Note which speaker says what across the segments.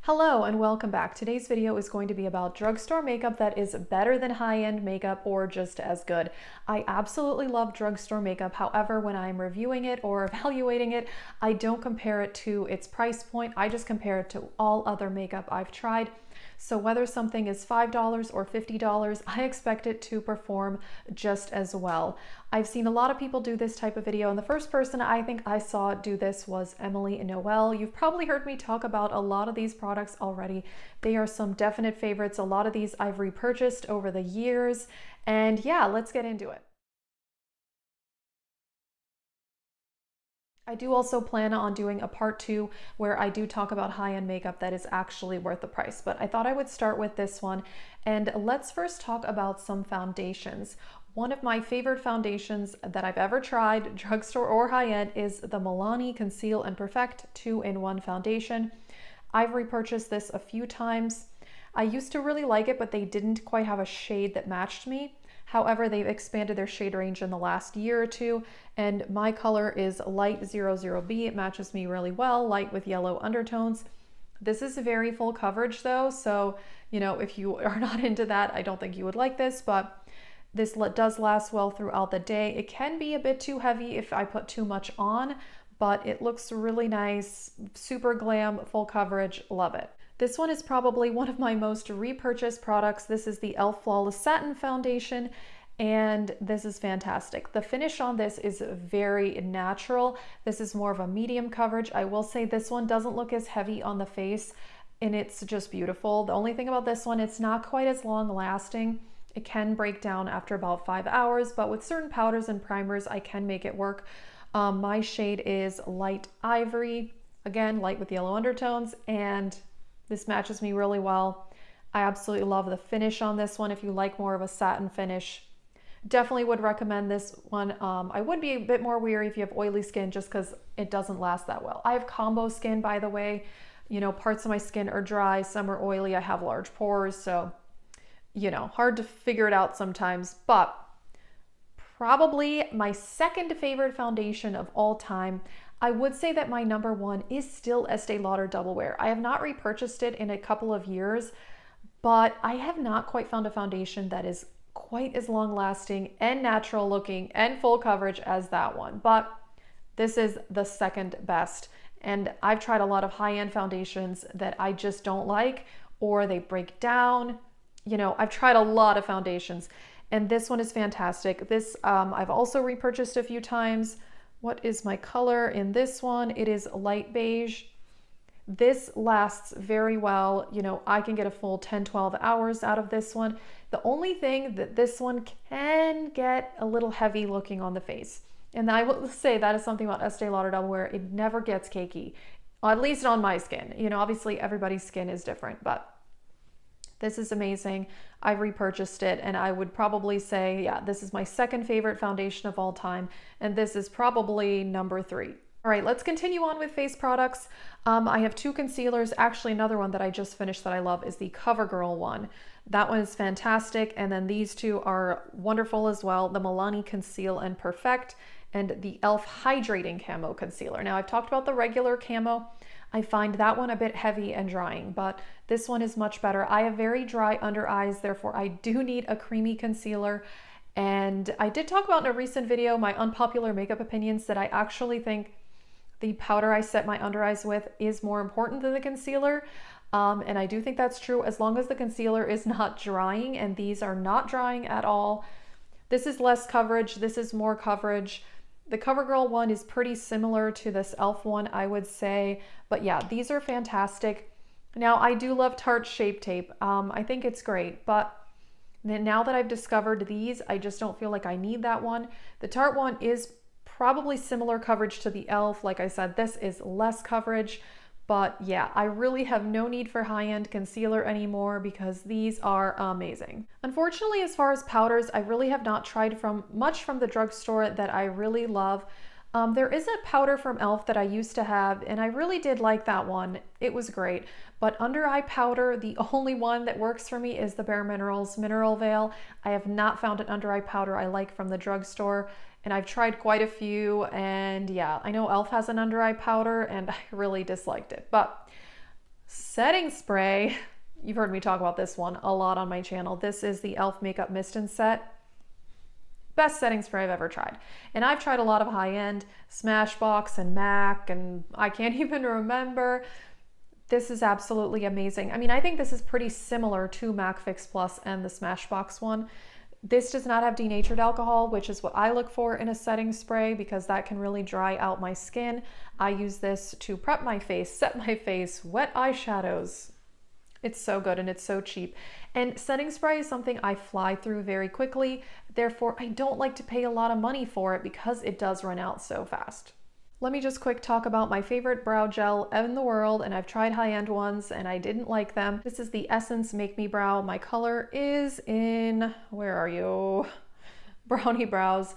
Speaker 1: Hello and welcome back. Today's video is going to be about drugstore makeup that is better than high-end makeup or just as good. I absolutely love drugstore makeup. However, when I'm reviewing it or evaluating it, I don't compare it to its price point. I just compare it to all other makeup I've tried. So whether something is $5 or $50, I expect it to perform just as well. I've seen a lot of people do this type of video, and the first person I think I saw do this was Emily and Noel. You've probably heard me talk about a lot of these products already. They are some definite favorites. A lot of these I've repurchased over the years, and yeah, let's get into it. I do also plan on doing a part 2 where I do talk about high-end makeup that is actually worth the price, but I thought I would start with this one. And let's first talk about some foundations. One of my favorite foundations that I've ever tried, drugstore or high-end, is the Milani Conceal and Perfect 2-in-1 foundation. I've repurchased this a few times. I used to really like it, but they didn't quite have a shade that matched me. However, they've expanded their shade range in the last year or two, and my color is light 00B. It matches me really well, light with yellow undertones. This is very full coverage though, so if you are not into that, I don't think you would like this, but this does last well throughout the day. It can be a bit too heavy if I put too much on, but it looks really nice, super glam, full coverage, love it. This one is probably one of my most repurchased products. This is the e.l.f. Flawless Satin Foundation, and this is fantastic. The finish on this is very natural. This is more of a medium coverage. I will say this one doesn't look as heavy on the face, and it's just beautiful. The only thing about this one, it's not quite as long lasting. It can break down after about 5 hours, but with certain powders and primers, I can make it work. My shade is light ivory, again, light with yellow undertones, and this matches me really well. I absolutely love the finish on this one. If you like more of a satin finish, definitely would recommend this one. I would be a bit more weary if you have oily skin just because it doesn't last that well. I have combo skin, by the way. Parts of my skin are dry, some are oily. I have large pores, so hard to figure it out sometimes. But probably my second favorite foundation of all time, I would say that my number one is still Estee Lauder Double Wear. I have not repurchased it in a couple of years, but I have not quite found a foundation that is quite as long lasting and natural looking and full coverage as that one. But this is the second best. And I've tried a lot of high-end foundations that I just don't like, or they break down. I've tried a lot of foundations, and this one is fantastic. This I've also repurchased a few times. What is my color in this one? It is light beige. This lasts very well. I can get a full 10-12 hours out of this one. The only thing that this one can get a little heavy looking on the face. And I will say that is something about Estee Lauder Double Wear. It never gets cakey, at least on my skin. Obviously everybody's skin is different, but this is amazing. I've repurchased it, and I would probably say, yeah, this is my second favorite foundation of all time, and this is probably number 3. All right, let's continue on with face products. I have 2 concealers. Actually, another one that I just finished that I love is the CoverGirl one. That one is fantastic, and then these 2 are wonderful as well. The Milani Conceal and Perfect and the e.l.f. Hydrating Camo Concealer. Now, I've talked about the regular camo. I find that one a bit heavy and drying, but this one is much better. I have very dry under eyes, therefore I do need a creamy concealer. And I did talk about in a recent video my unpopular makeup opinions that I actually think the powder I set my under eyes with is more important than the concealer. And I do think that's true as long as the concealer is not drying, and these are not drying at all. This is less coverage, this is more coverage. The CoverGirl one is pretty similar to this e.l.f. one, I would say. But yeah, these are fantastic. Now, I do love Tarte Shape Tape. I think it's great, but now that I've discovered these, I just don't feel like I need that one. The Tarte one is probably similar coverage to the e.l.f. Like I said, this is less coverage. But yeah, I really have no need for high-end concealer anymore because these are amazing. Unfortunately, as far as powders, I really have not tried much from the drugstore that I really love. There is a powder from e.l.f. that I used to have, and I really did like that one. It was great. But under eye powder, the only one that works for me is the Bare Minerals Mineral Veil. I have not found an under eye powder I like from the drugstore, and I've tried quite a few, and yeah, I know e.l.f. has an under eye powder, and I really disliked it. But setting spray, you've heard me talk about this one a lot on my channel. This is the e.l.f. Makeup Mist and Set. Best setting spray I've ever tried. And I've tried a lot of high-end, Smashbox and MAC, and I can't even remember. This is absolutely amazing. I mean, I think this is pretty similar to MAC Fix Plus and the Smashbox one. This does not have denatured alcohol, which is what I look for in a setting spray because that can really dry out my skin. I use this to prep my face, set my face, wet eyeshadows. It's so good and it's so cheap. And setting spray is something I fly through very quickly. Therefore, I don't like to pay a lot of money for it because it does run out so fast. Let me just quick talk about my favorite brow gel in the world, and I've tried high-end ones and I didn't like them. This is the Essence Make Me Brow. My color is in, where are you? Brownie Brows.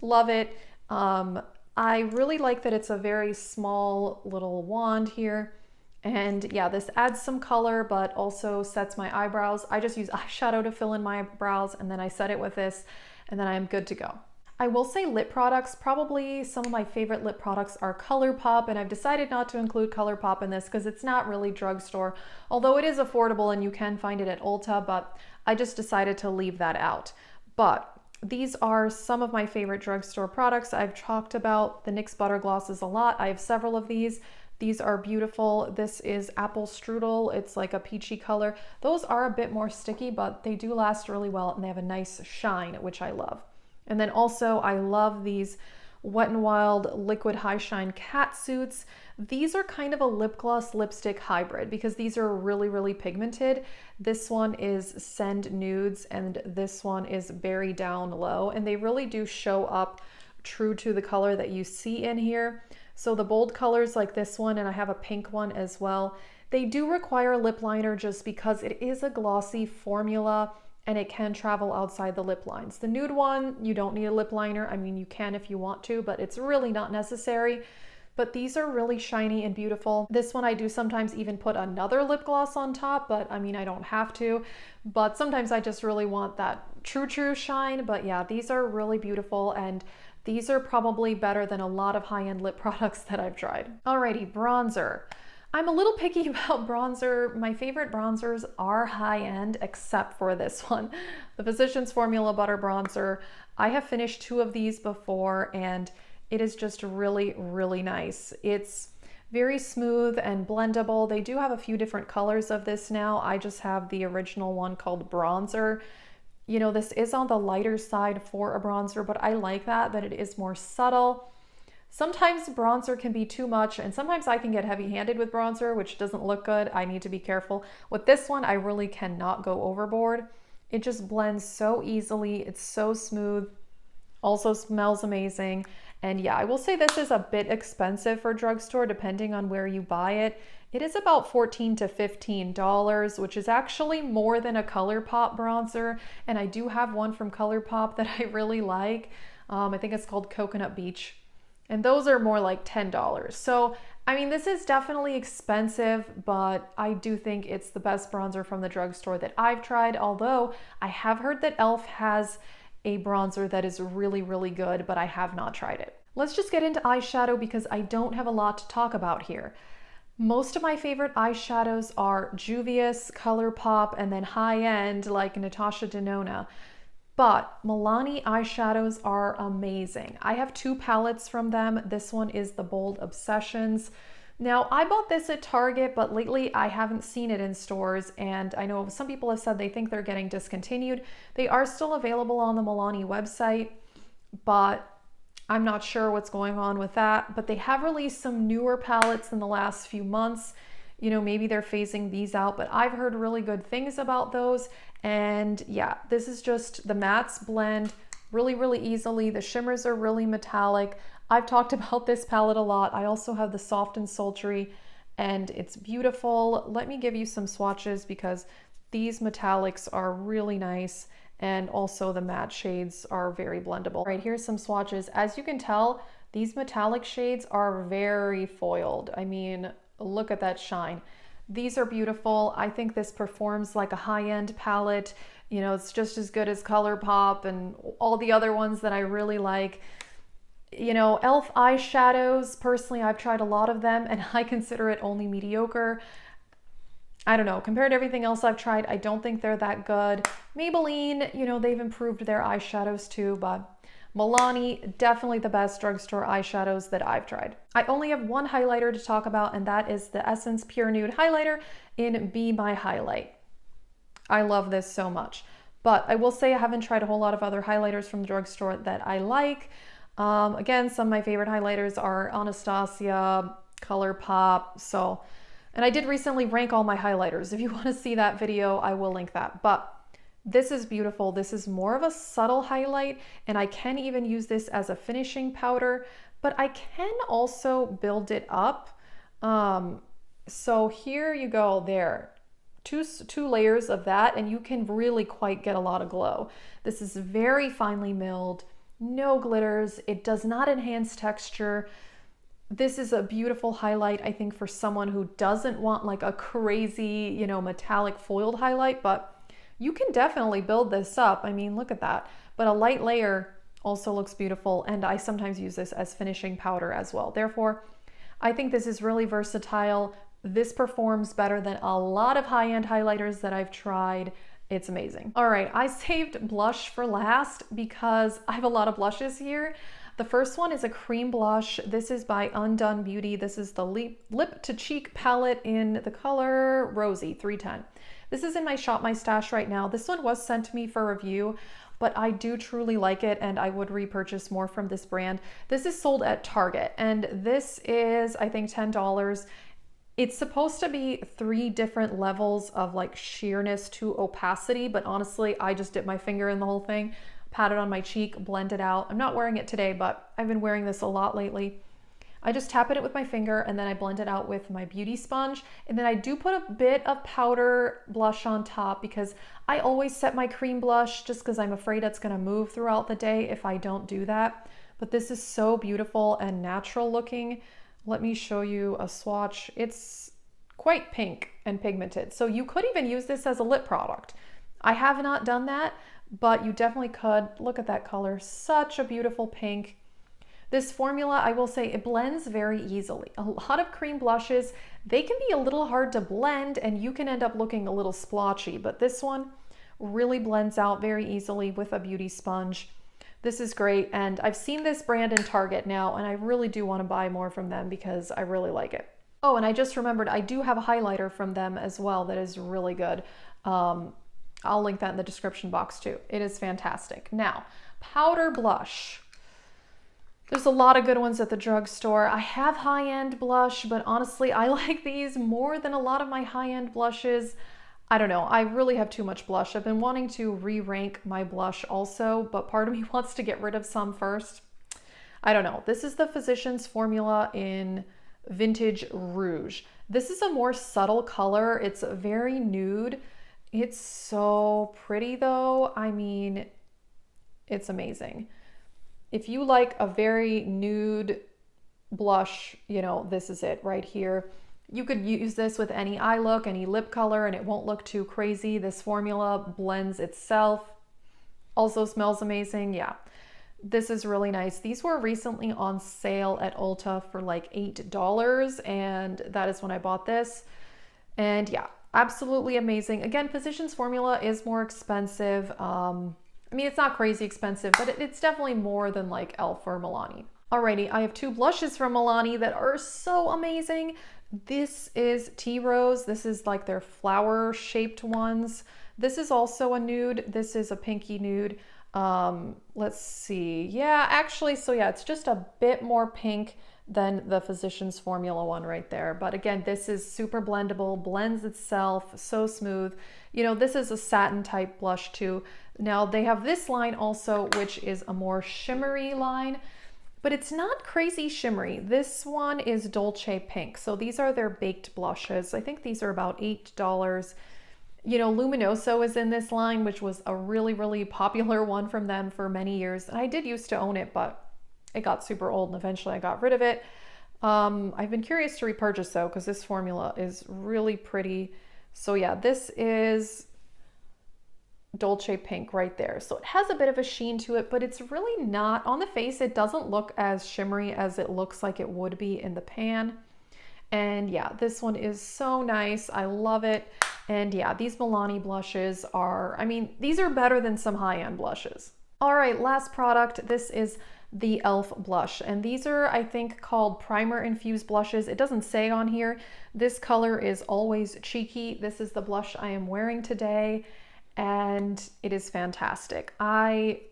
Speaker 1: Love it. I really like that it's a very small little wand here. And yeah, this adds some color, but also sets my eyebrows. I just use eyeshadow to fill in my brows, and then I set it with this, and then I am good to go. I will say lip products, probably some of my favorite lip products are ColourPop, and I've decided not to include ColourPop in this because it's not really drugstore, although it is affordable and you can find it at Ulta, but I just decided to leave that out. But these are some of my favorite drugstore products. I've talked about the NYX Butter Glosses a lot. I have several of these. These are beautiful. This is Apple Strudel. It's like a peachy color. Those are a bit more sticky, but they do last really well and they have a nice shine, which I love. And then also I love these Wet n Wild Liquid High Shine Cat Suits. These are kind of a lip gloss lipstick hybrid because these are really, really pigmented. This one is Send Nudes and this one is Berry Down Low, and they really do show up true to the color that you see in here. So the bold colors like this one, and I have a pink one as well, they do require a lip liner just because it is a glossy formula and it can travel outside the lip lines. The nude one, you don't need a lip liner. I mean, you can if you want to, but it's really not necessary. But these are really shiny and beautiful. This one I do sometimes even put another lip gloss on top, but I mean, I don't have to. But sometimes I just really want that true shine. But yeah, these are really beautiful, and these are probably better than a lot of high-end lip products that I've tried. Alrighty, bronzer. I'm a little picky about bronzer. My favorite bronzers are high-end, except for this one, the Physicians Formula Butter Bronzer. I have finished 2 of these before, and it is just really, really nice. It's very smooth and blendable. They do have a few different colors of this now. I just have the original one called Bronzer. You know, this is on the lighter side for a bronzer, but I like that it is more subtle. Sometimes bronzer can be too much, and sometimes I can get heavy-handed with bronzer, which doesn't look good. I need to be careful. With this one, I really cannot go overboard. It just blends so easily. It's so smooth. Also smells amazing. And yeah, I will say this is a bit expensive for drugstore depending on where you buy it. It is about $14 to $15, which is actually more than a ColourPop bronzer. And I do have one from ColourPop that I really like. I think it's called Coconut Beach. And those are more like $10. So, I mean, this is definitely expensive, but I do think it's the best bronzer from the drugstore that I've tried. Although I have heard that e.l.f. has a bronzer that is really, really good, but I have not tried it. Let's just get into eyeshadow because I don't have a lot to talk about here. Most of my favorite eyeshadows are Juvia's, ColourPop, and then high-end like Natasha Denona. But Milani eyeshadows are amazing. I have 2 palettes from them. This one is the Bold Obsessions. Now, I bought this at Target, but lately I haven't seen it in stores, and I know some people have said they think they're getting discontinued. They are still available on the Milani website, but I'm not sure what's going on with that. But they have released some newer palettes in the last few months. You know, maybe they're phasing these out, but I've heard really good things about those. And yeah, this is just the mattes blend really, really easily. The shimmers are really metallic. I've talked about this palette a lot. I also have the Soft and Sultry, and it's beautiful. Let me give you some swatches because these metallics are really nice, and also the matte shades are very blendable. All right, here's some swatches. As you can tell, these metallic shades are very foiled. I mean, look at that shine. These are beautiful. I think this performs like a high-end palette. You know, it's just as good as ColourPop and all the other ones that I really like. You know, e.l.f. eyeshadows, personally, I've tried a lot of them and I consider it only mediocre. I don't know, compared to everything else I've tried, I don't think they're that good. Maybelline, you know, they've improved their eyeshadows too, but Milani, definitely the best drugstore eyeshadows that I've tried. I only have one highlighter to talk about, and that is the Essence Pure Nude Highlighter in Be My Highlight. I love this so much. But I will say I haven't tried a whole lot of other highlighters from the drugstore that I like. Again, some of my favorite highlighters are Anastasia, ColourPop, so... And I did recently rank all my highlighters. If you want to see that video, I will link that. But this is beautiful. This is more of a subtle highlight, and I can even use this as a finishing powder, but I can also build it up. So here you go, there. Two layers of that, and you can really quite get a lot of glow. This is very finely milled, no glitters. It does not enhance texture. This is a beautiful highlight, I think, for someone who doesn't want like a crazy, you know, metallic foiled highlight, but you can definitely build this up. I mean, look at that. But a light layer also looks beautiful, and I sometimes use this as finishing powder as well. Therefore, I think this is really versatile. This performs better than a lot of high-end highlighters that I've tried. It's amazing. All right, I saved blush for last because I have a lot of blushes here. The first one is a cream blush. This is by Undone Beauty. This is the Lip to Cheek palette in the color Rosy 310. This is in my Shop My Stash right now. This one was sent to me for review, but I do truly like it, and I would repurchase more from this brand. This is sold at Target, and this is, I think, $10. It's supposed to be 3 different levels of like sheerness to opacity, but honestly, I just dipped my finger in the whole thing, pat it on my cheek, blend it out. I'm not wearing it today, but I've been wearing this a lot lately. I just tap it with my finger, and then I blend it out with my beauty sponge. And then I do put a bit of powder blush on top because I always set my cream blush just because I'm afraid it's gonna move throughout the day if I don't do that. But this is so beautiful and natural looking. Let me show you a swatch. It's quite pink and pigmented. So you could even use this as a lip product. I have not done that, but you definitely could. Look at that color, such a beautiful pink. This formula, I will say, it blends very easily. A lot of cream blushes, they can be a little hard to blend and you can end up looking a little splotchy, but this one really blends out very easily with a beauty sponge. This is great, and I've seen this brand in Target now, and I really do want to buy more from them because I really like it. Oh, and I just remembered I do have a highlighter from them as well that is really good. I'll link that in the description box too. It is fantastic. Now, powder blush. There's a lot of good ones at the drugstore. I have high-end blush, but honestly, I like these more than a lot of my high-end blushes. I don't know, I really have too much blush. I've been wanting to re-rank my blush also, but part of me wants to get rid of some first. I don't know. This is the Physicians Formula in Vintage Rouge. This is a more subtle color. It's very nude. It's so pretty though. I mean, it's amazing. If you like a very nude blush, you know, this is it right here. You could use this with any eye look, any lip color, and it won't look too crazy. This formula blends itself. Also smells amazing. Yeah, this is really nice. These were recently on sale at Ulta for like $8, and that is when I bought this. And yeah, absolutely amazing. Again, Physicians Formula is more expensive. I mean, it's not crazy expensive, but it's definitely more than like e.l.f. or Milani. Alrighty, I have 2 blushes from Milani that are so amazing. This is Tea Rose. This is like their flower shaped ones. This is also a nude. This is a pinky nude. Let's see. Yeah, actually, so yeah, it's just a bit more pink than the Physicians Formula one right there. But again, this is super blendable, blends itself, so smooth. You know, this is a satin type blush too. Now they have this line also, which is a more shimmery line, but it's not crazy shimmery. This one is Dolce Pink. So these are their baked blushes. I think these are about $8. You know, Luminoso is in this line, which was a really, really popular one from them for many years. And I did used to own it, but it got super old and eventually I got rid of it. I've been curious to repurchase though, because this formula is really pretty. So yeah, this is Dolce Pink right there. So it has a bit of a sheen to it, but it's really not, on the face, it doesn't look as shimmery as it looks like it would be in the pan. And yeah, this one is so nice. I love it. And yeah, these Milani blushes are, I mean, these are better than some high-end blushes. All right, last product. This is the e.l.f. blush. And these are, I think, called primer infused blushes. It doesn't say on here. This color is Always Cheeky. This is the blush I am wearing today, and it is fantastic. I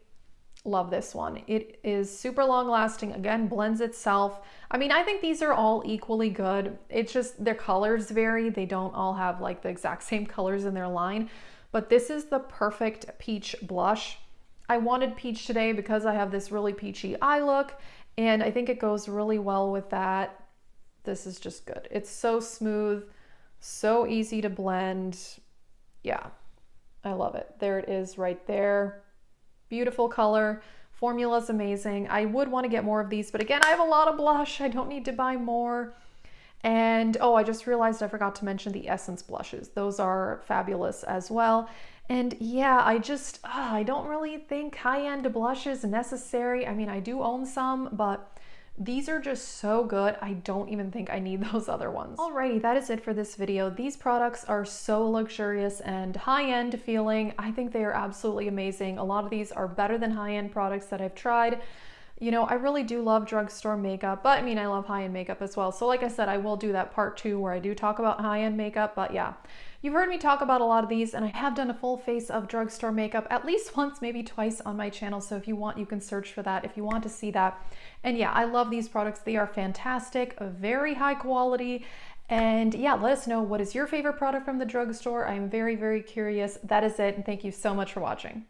Speaker 1: love this one. It is super long lasting. Again, blends itself. I mean, I think these are all equally good. It's just their colors vary. They don't all have like the exact same colors in their line, but this is the perfect peach blush. I wanted peach today because I have this really peachy eye look, and I think it goes really well with that. This is just good. It's so smooth, so easy to blend. Yeah, I love it. There it is right there. Beautiful color. Formula's amazing. I would want to get more of these, but again, I have a lot of blush. I don't need to buy more. And oh, I just realized I forgot to mention the Essence blushes. Those are fabulous as well. And yeah, I don't really think high-end blush is necessary. I mean, I do own some, but these are just so good. I don't even think I need those other ones. Alrighty, that is it for this video. These products are so luxurious and high-end feeling. I think they are absolutely amazing. A lot of these are better than high-end products that I've tried. You know, I really do love drugstore makeup, but I mean, I love high-end makeup as well. So like I said, I will do that part 2 where I do talk about high-end makeup, but yeah. You've heard me talk about a lot of these, and I have done a full face of drugstore makeup at least once, maybe twice on my channel. So if you want, you can search for that if you want to see that. And yeah, I love these products. They are fantastic, very high quality. And yeah, let us know, what is your favorite product from the drugstore? I'm very, very curious. That is it, and thank you so much for watching.